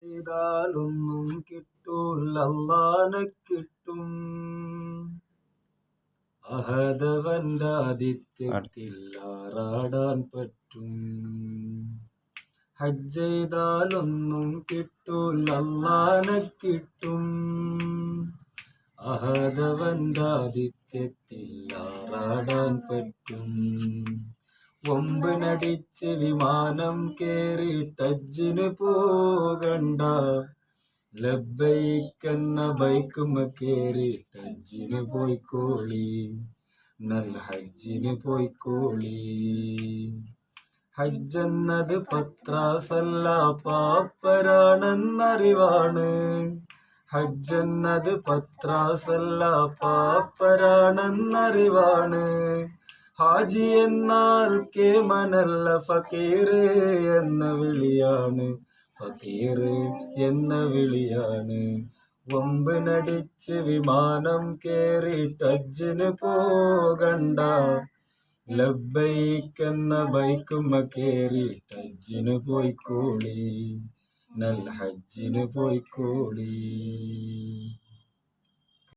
ചെയ്താലൊന്നും കിട്ടൂല അല്ലാഹനെ കിട്ടും. അഹദവന്റെ ആതിഥ്യത്തിൽ ആറാടാൻ പറ്റും. ഹജ്ജ് ചെയ്താലൊന്നും കിട്ടൂല അല്ലാഹനെ കിട്ടും. അഹദവന്റെ ആതിഥ്യത്തിൽ ആറാടാൻ പറ്റും. ഒമ്പനടിച്ച് വിമാനം കേറിയിട്ട് ഹജ്ജിന് പോകണ്ട. ലബ്ബൈക്കെന്ന ബൈക്കുമ്മ കേറിയിട്ട് ഹജ്ജിന് പോയിക്കോളി. നല്ല ഹജ്ജിന് പോയിക്കോളി. ഹജ്ജെന്നത് പത്രാസല്ല പാപ്പരാണെന്നറിവാണ്. ഹജ്ജെന്നത് പത്രാസല്ല പാപ്പരാണെന്നറിവാണ്. ഹാജി എന്നാൽ കേമനല്ല ഫക്കീർ എന്ന വിളിയാണ്. ഫക്കീർ എന്ന വിളിയാണ്. വമ്പനടിച്ച് വിമാനം കേറിയിട്ട് ഹജ്ജിന് പോകണ്ട. ലബ്ബൈക്കെന്ന ബൈക്കുമ്മ കേറിയിട്ട് ഹജ്ജിന് പോയിക്കോളി. നല്ല ഹജ്ജിന് പോയിക്കോളി.